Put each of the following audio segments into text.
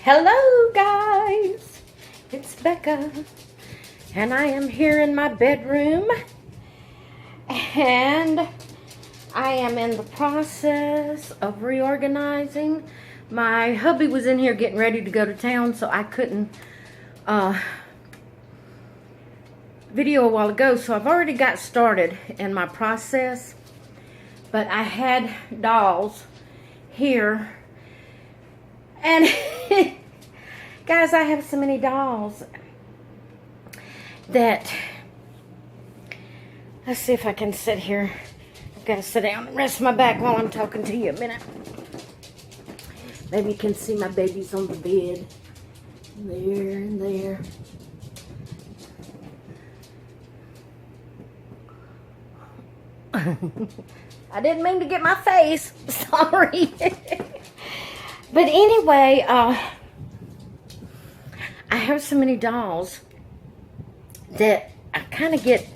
Hello guys, it's Becca and I am here in my bedroom and I am in the process of reorganizing. My hubby was in here getting ready to go to town, so I couldn't video a while ago, so I've already got started in my process. But I had dolls here and guys, I have so many dolls that, let's see if I can sit here. I've got to sit down and rest my back while I'm talking to you a minute. Maybe you can see my babies on the bed. There and there. I didn't mean to get my face. Sorry. But anyway, I have so many dolls that I kind of get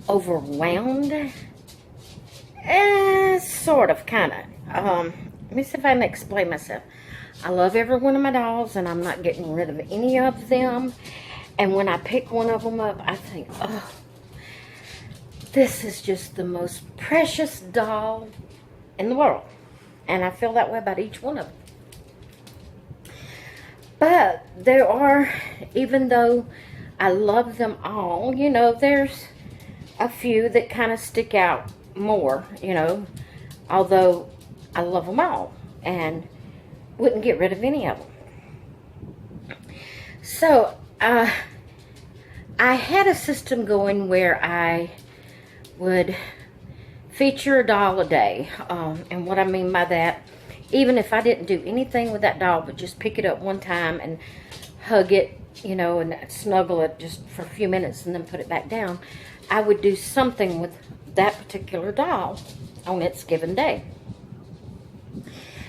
overwhelmed. Sort of, kind of. Let me see if I can explain myself. I love every one of my dolls, and I'm not getting rid of any of them. And when I pick one of them up, I think, oh, this is just the most precious doll in the world. And I feel that way about each one of them. But there are, even though I love them all, you know, there's a few that kind of stick out more, you know, although I love them all and wouldn't get rid of any of them. So, I had a system going where I would feature a doll a day. And what I mean by that, even if I didn't do anything with that doll, but just pick it up one time and hug it, you know, and snuggle it just for a few minutes and then put it back down, I would do something with that particular doll on its given day.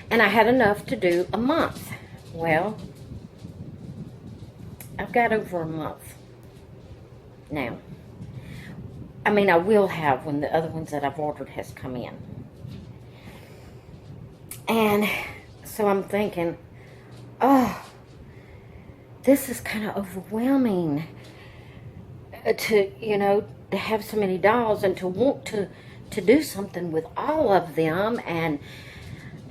And I had enough to do a month. Well, I've got over a month now. I mean, I will have when the other ones that I've ordered has come in. And so I'm thinking, oh, this is kind of overwhelming to, you know, to have so many dolls and to want to do something with all of them. And,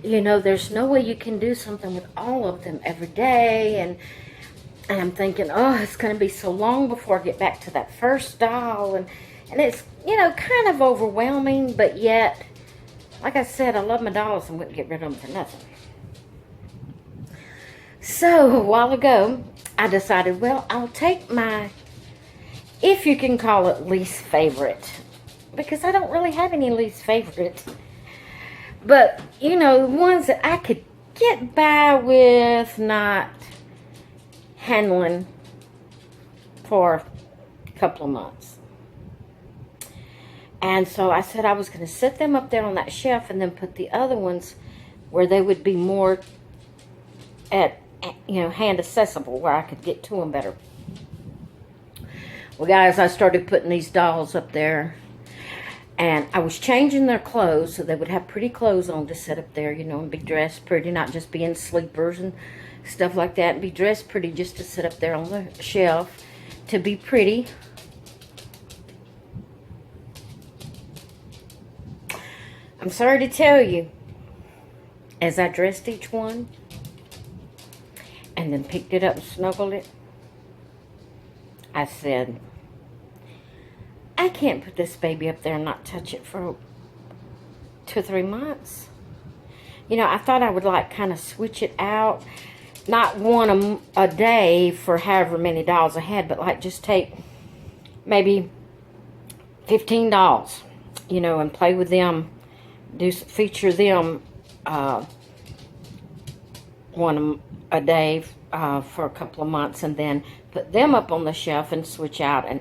you know, there's no way you can do something with all of them every day. And I'm thinking, oh, it's going to be so long before I get back to that first doll. And it's, you know, kind of overwhelming, but yet, like I said, I love my dolls and wouldn't get rid of them for nothing. So, a while ago, I decided, well, I'll take my, if you can call it, least favorite. Because I don't really have any least favorite. But, you know, ones that I could get by with not handling for a couple of months. And so I said I was going to set them up there on that shelf and then put the other ones where they would be more at, you know, hand accessible, where I could get to them better. Well, guys, I started putting these dolls up there, and I was changing their clothes so they would have pretty clothes on to sit up there, you know, and be dressed pretty, not just be in sleepers and stuff like that, and be dressed pretty just to sit up there on the shelf to be pretty. I'm sorry to tell you, as I dressed each one and then picked it up and snuggled it, I said, I can't put this baby up there and not touch it for 2 or 3 months. You know, I thought I would like kind of switch it out, not one a day for however many dolls I had, but like just take maybe 15 dolls, you know, and play with them. Feature them one a day for a couple of months, and then put them up on the shelf and switch out. And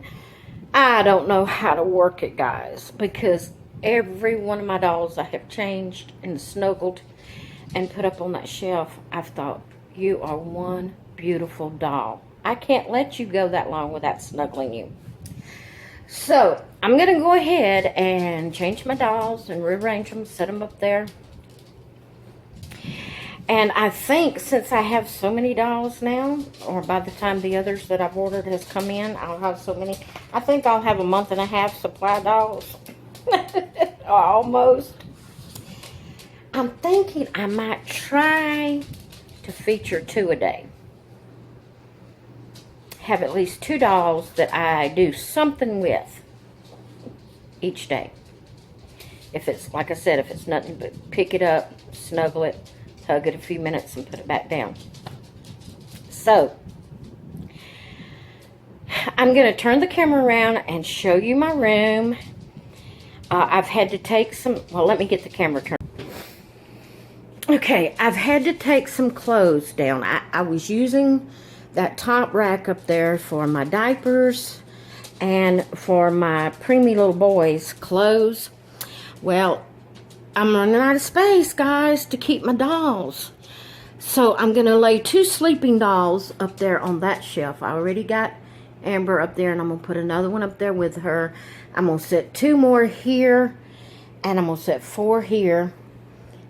I don't know how to work it, guys, because every one of my dolls I have changed and snuggled and put up on that shelf, I've thought, you are one beautiful doll. I can't let you go that long without snuggling you. So, I'm going to go ahead and change my dolls and rearrange them, set them up there. And I think since I have so many dolls now, or by the time the others that I've ordered has come in, I'll have so many. I think I'll have a month and a half supply dolls. Almost. I'm thinking I might try to feature 2 a day. Have at least 2 dolls that I do something with each day. If it's, like I said, if it's nothing but pick it up, snuggle it, hug it a few minutes, and put it back down. So, I'm going to turn the camera around and show you my room. I've had to take some, well, let me get the camera turned. Okay, I've had to take some clothes down. I was using that top rack up there for my diapers and for my preemie little boys' clothes. Well, I'm running out of space, guys, to keep my dolls. So I'm going to lay 2 sleeping dolls up there on that shelf. I already got Amber up there, and I'm going to put another one up there with her. I'm going to set 2 more here, and I'm going to set 4 here.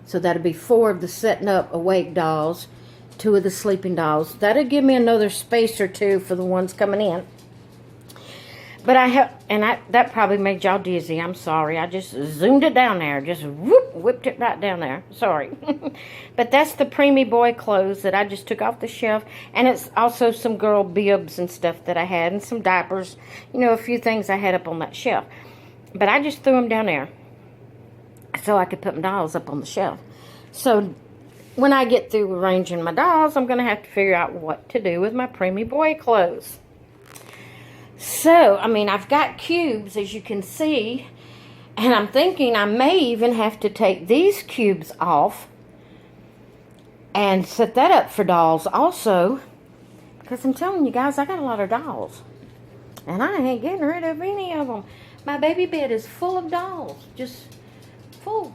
So that'll be 4 of the setting up awake dolls, 2 of the sleeping dolls. That'll give me another space or 2 for the ones coming in. But I have, and that probably made y'all dizzy. I'm sorry. I just zoomed it down there. Just whoop, whipped it right down there. Sorry. But that's the preemie boy clothes that I just took off the shelf. And it's also some girl bibs and stuff that I had. And some diapers. You know, a few things I had up on that shelf. But I just threw them down there so I could put my dolls up on the shelf. So when I get through arranging my dolls, I'm going to have to figure out what to do with my preemie boy clothes. So, I mean, I've got cubes, as you can see, and I'm thinking I may even have to take these cubes off and set that up for dolls also, because I'm telling you guys, I got a lot of dolls, and I ain't getting rid of any of them. My baby bed is full of dolls, just full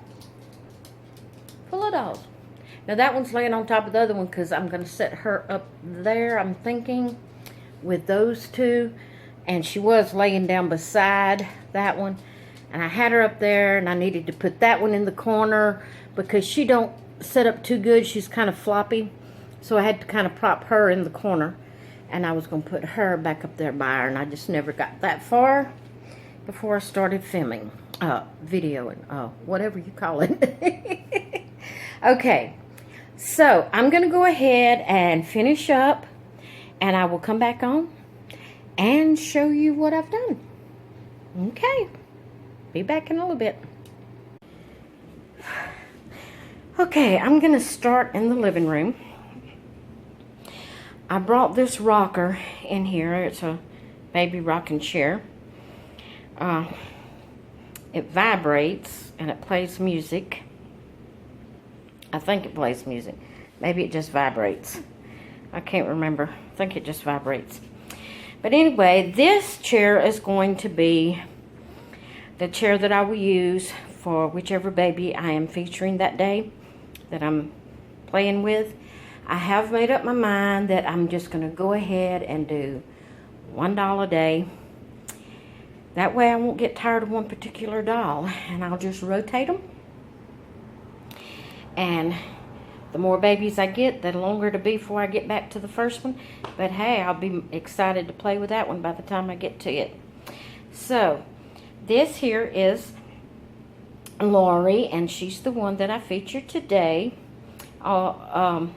of dolls. Now, that one's laying on top of the other one because I'm going to set her up there, I'm thinking, with those 2. And she was laying down beside that one. And I had her up there, and I needed to put that one in the corner because she don't set up too good. She's kind of floppy. So I had to kind of prop her in the corner. And I was going to put her back up there by her. And I just never got that far before I started filming. Videoing. Whatever you call it. Okay. So I'm going to go ahead and finish up. And I will come back on and show you what I've done. Okay. Be back in a little bit. Okay, I'm going to start in the living room. I brought this rocker in here. It's a baby rocking chair. It vibrates and it plays music. I think it plays music. Maybe it just vibrates. I can't remember. I think it just vibrates. But anyway, this chair is going to be the chair that I will use for whichever baby I am featuring that day that I'm playing with. I have made up my mind that I'm just going to go ahead and do $1 a day. That way I won't get tired of one particular doll, and I'll just rotate them. And the more babies I get, the longer it'll be before I get back to the first one. But hey, I'll be excited to play with that one by the time I get to it. So, this here is Lori, and she's the one that I featured today. I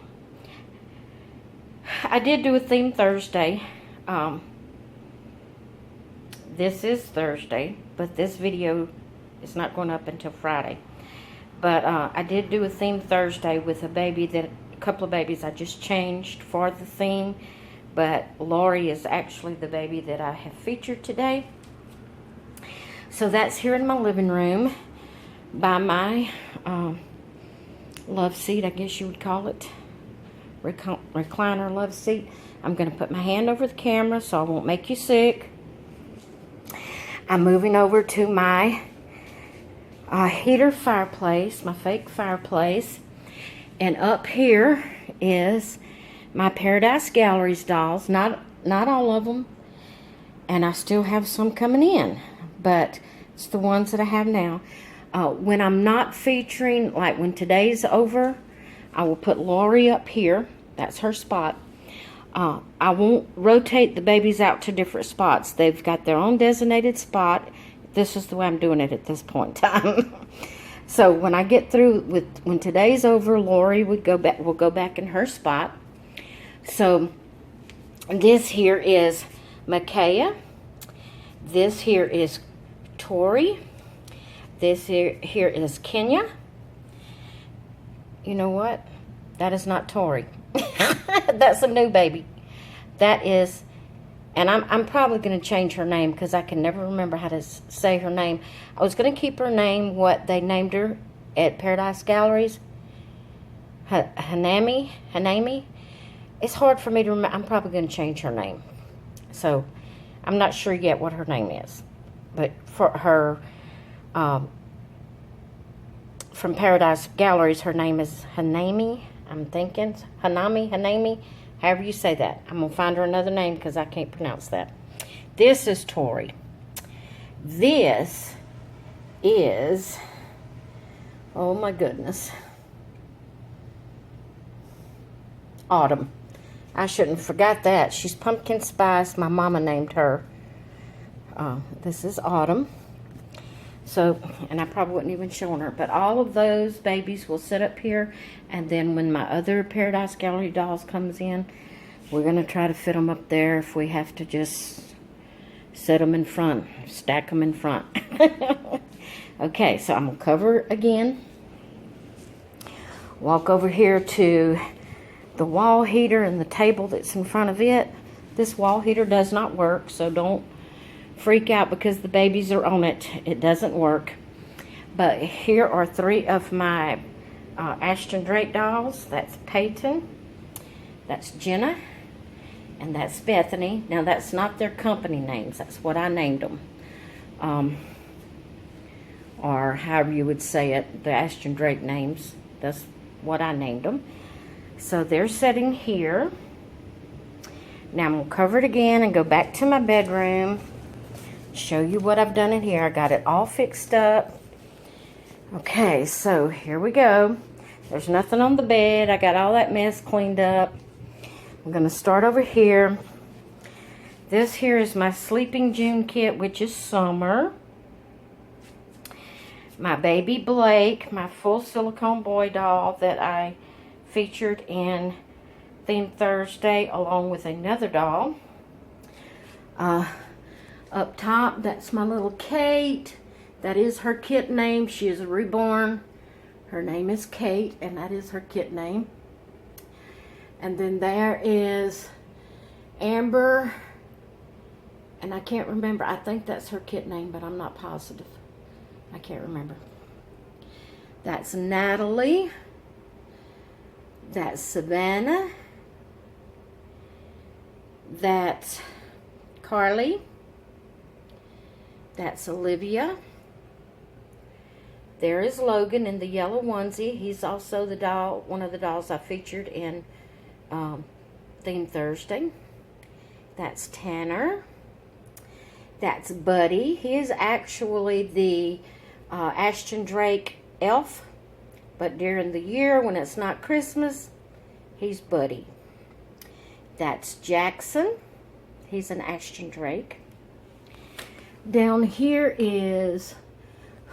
did do a theme Thursday. This is Thursday, but this video is not going up until Friday. But I did do a theme Thursday with a couple of babies I just changed for the theme. But Lori is actually the baby that I have featured today. So that's here in my living room by my love seat, I guess you would call it. Recliner love seat. I'm going to put my hand over the camera so I won't make you sick. I'm moving over to my heater fireplace, my fake fireplace, and up here is my Paradise Galleries dolls. Not all of them, and I still have some coming in, but it's the ones that I have now. When I'm not featuring, like when today's over, I will put Lori up here. That's her spot. I won't rotate the babies out to different spots. They've got their own designated spot. This is the way I'm doing it at this point in time. So when I get through when today's over, Lori will go back in her spot. So this here is Micaiah. This here is Tori. This here is Kenya. You know what? That is not Tori. That's a new baby. That is, and I'm probably going to change her name because I can never remember how to say her name. I was going to keep her name what they named her at Paradise Galleries. Hanami. It's hard for me to remember. I'm probably going to change her name. So I'm not sure yet what her name is. But for her, from Paradise Galleries, her name is Hanami. I'm thinking Hanami, however you say that. I'm going to find her another name because I can't pronounce that. This is Tori. This is, oh my goodness, Autumn. I shouldn't have forgot that. She's pumpkin spice. My mama named her. This is Autumn. So, and I probably wouldn't even show her, but all of those babies will sit up here, and then when my other Paradise Gallery dolls comes in, we're going to try to fit them up there if we have to just set them in front, stack them in front. Okay, so I'm going to cover it again. Walk over here to the wall heater and the table that's in front of it. This wall heater does not work, so don't freak out because the babies are on it. It doesn't work. But here are 3 of my Ashton Drake dolls. That's Peyton, that's Jenna, and that's Bethany. Now that's not their company names. That's what I named them. Or however you would say it, the Ashton Drake names. That's what I named them. So they're sitting here. Now I'm going to cover it again and go back to my bedroom. Show you what I've done in here. I got it all fixed up. Okay, so here we go. There's nothing on the bed. I got all that mess cleaned up. I'm going to start over here. This here is my Sleeping June kit, which is Summer. My baby Blake, my full silicone boy doll that I featured in Theme Thursday along with another doll. Up top, that's my little Kate. That is her kit name. She is a reborn. Her name is Kate, and that is her kit name. And then there is Amber, and I can't remember. I think that's her kit name, but I'm not positive. I can't remember. That's Natalie. That's Savannah. That's Carly. That's Olivia. There is Logan in the yellow onesie. He's also the doll, one of the dolls I featured in Theme Thursday. That's Tanner. That's Buddy. He is actually the Ashton Drake elf, but during the year when it's not Christmas, he's Buddy. That's Jackson. He's an Ashton Drake. Down here is,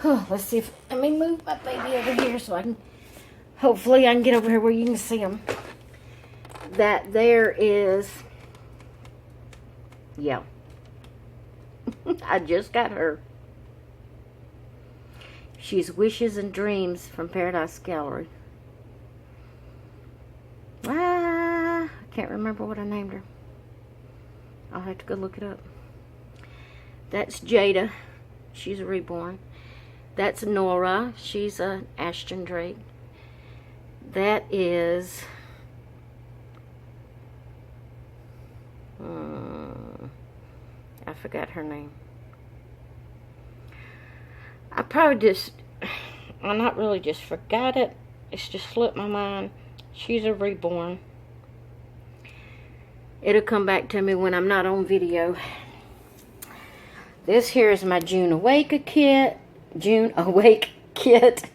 let's see if, let me move my baby over here so I can, hopefully I can get over here where you can see him. That there is, yeah, I just got her. She's Wishes and Dreams from Paradise Gallery. I can't remember what I named her. I'll have to go look it up. That's Jada. She's a reborn. That's Nora. She's an Ashton Drake. That is... I forgot her name. I probably just... I not really just forgot it. It's just slipped my mind. She's a reborn. It'll come back to me when I'm not on video. This here is my June Awake kit. June Awake kit.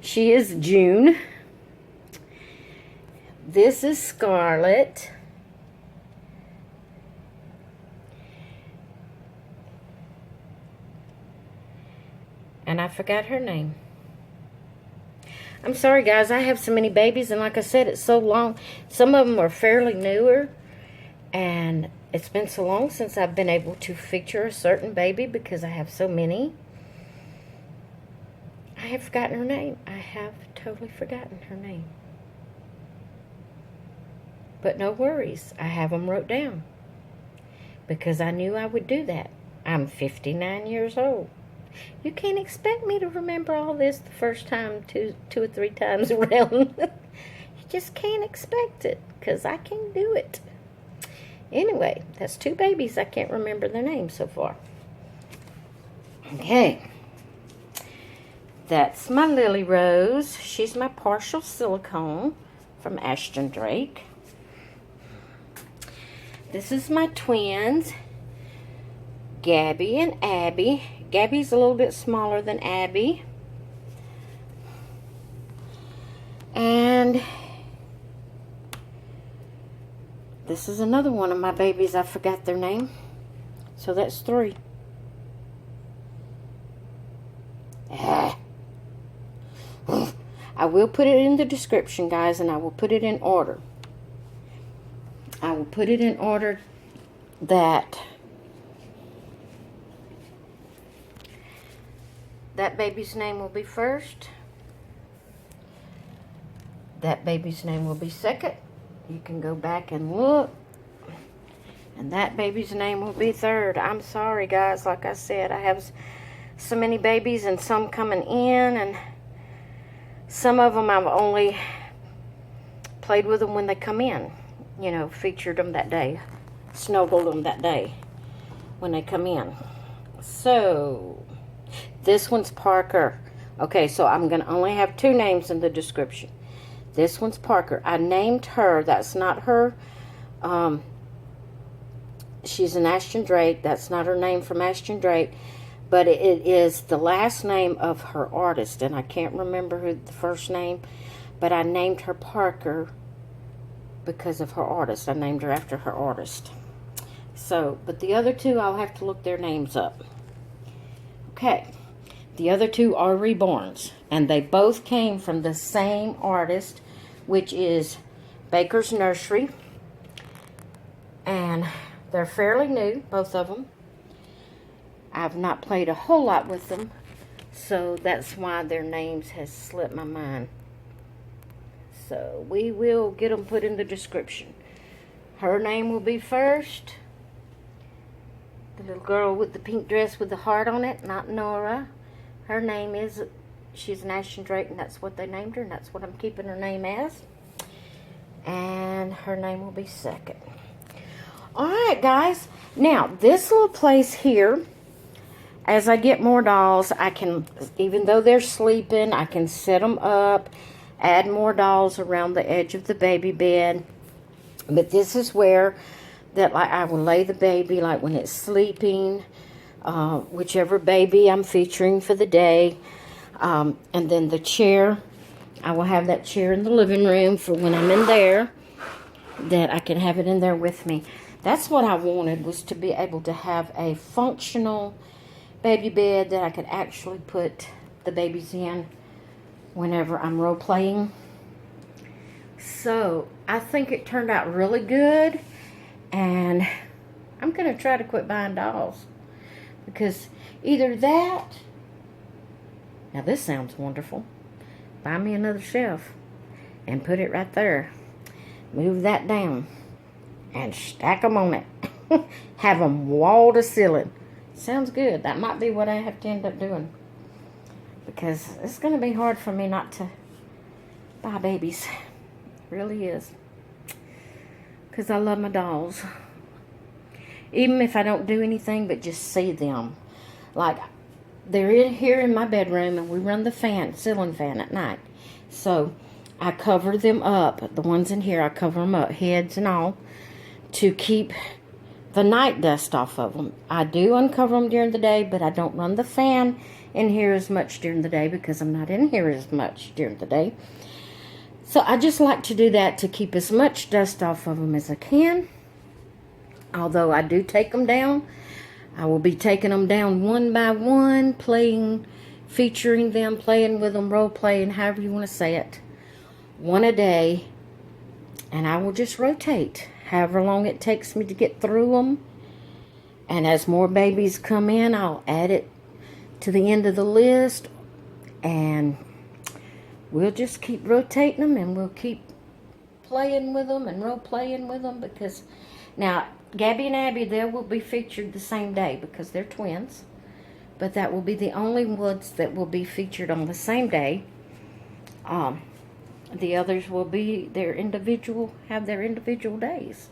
She is June. This is Scarlett. And I forgot her name. I'm sorry, guys. I have so many babies, and like I said, it's so long. Some of them are fairly newer, and it's been so long since I've been able to feature a certain baby because I have so many. I have forgotten her name. I have totally forgotten her name. But no worries. I have them wrote down because I knew I would do that. I'm 59 years old. You can't expect me to remember all this the first time, two or three times around. You just can't expect it, because I can do it. Anyway, that's two babies. I can't remember their names so far. Okay. That's my Lily Rose. She's my partial silicone from Ashton Drake. This is my twins, Gabby and Abby. Gabby's a little bit smaller than Abby. And this is another one of my babies. I forgot their name. So that's three. I will put it in the description, guys, and I will put it in order. I will put it in order that baby's name will be first. That baby's name will be second. You can go back and look. And that baby's name will be third. I'm sorry, guys. Like I said, I have so many babies and some coming in. And some of them I've only played with them when they come in. You know, featured them that day. Snuggled them that day when they come in. So this one's Parker. Okay, so I'm going to only have two names in the description. This one's Parker. I named her. That's not her. She's an Ashton Drake. That's not her name from Ashton Drake. But it is the last name of her artist. And I can't remember who the first name. But I named her Parker because of her artist. I named her after her artist. So, but the other two, I'll have to look their names up. Okay. The other two are reborns, and they both came from the same artist, which is Baker's Nursery. And they're fairly new, both of them. I've not played a whole lot with them, so that's why their names has slipped my mind. So we will get them put in the description. Her name will be first. The little girl with the pink dress with the heart on it, not Nora. Her name is, she's an Ashton Drake, and that's what they named her, and that's what I'm keeping her name as. And her name will be second. Alright, guys. Now, this little place here, as I get more dolls, I can, even though they're sleeping, I can set them up, add more dolls around the edge of the baby bed. But this is where that, like, I will lay the baby, like when it's sleeping, whichever baby I'm featuring for the day. And then the chair, I will have that chair in the living room for when I'm in there, that I can have it in there with me. That's what I wanted, was to be able to have a functional baby bed that I could actually put the babies in whenever I'm role playing. So I think it turned out really good, and I'm going to try to quit buying dolls. Because either that, now this sounds wonderful, buy me another shelf and put it right there. Move that down and stack them on it. Have them wall to ceiling. Sounds good. That might be what I have to end up doing. Because it's going to be hard for me not to buy babies. It really is. Because I love my dolls. Even if I don't do anything but just see them. Like, they're in here in my bedroom, and we run the fan, ceiling fan at night. So I cover them up. The ones in here, I cover them up, heads and all, to keep the night dust off of them. I do uncover them during the day, but I don't run the fan in here as much during the day because I'm not in here as much during the day. So I just like to do that to keep as much dust off of them as I can. Although I do take them down, I will be taking them down one by one, featuring them, playing with them, role playing, however you want to say it. One a day, and I will just rotate however long it takes me to get through them. And as more babies come in, I'll add it to the end of the list, and we'll just keep rotating them, and we'll keep playing with them and role playing with them. Because now Gabby and Abby, they will be featured the same day because they're twins, but that will be the only ones that will be featured on the same day. The others will be have their individual days.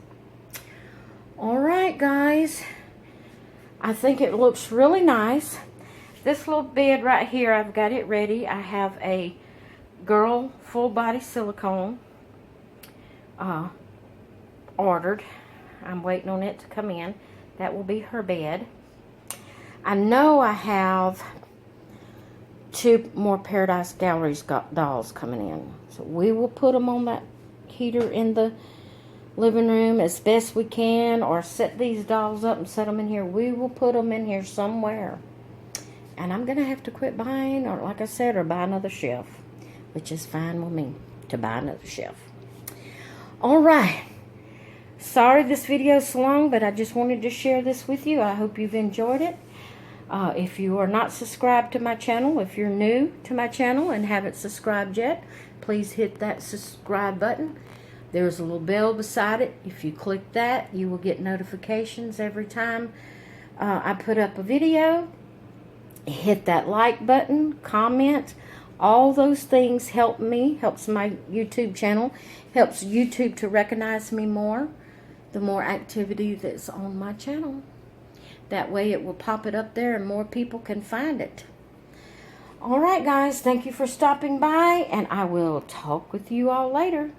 All right, guys, I think it looks really nice. This little bed right here, I've got it ready. I have a girl full body silicone ordered. I'm waiting on it to come in. That will be her bed. I know I have 2 more Paradise Galleries dolls coming in. So we will put them on that heater in the living room as best we can, or set these dolls up and set them in here. We will put them in here somewhere. And I'm going to have to quit buying, or like I said, or buy another shelf, which is fine with me to buy another shelf. All right. Sorry this video is so long, but I just wanted to share this with you. I hope you've enjoyed it. If you are not subscribed to my channel, if you're new to my channel and haven't subscribed yet, please hit that subscribe button. There's a little bell beside it. If you click that, you will get notifications every time I put up a video. Hit that like button, comment. All those things helps my YouTube channel, helps YouTube to recognize me more, the more activity that's on my channel. That way it will pop it up there and more people can find it. All right, guys, thank you for stopping by, and I will talk with you all later.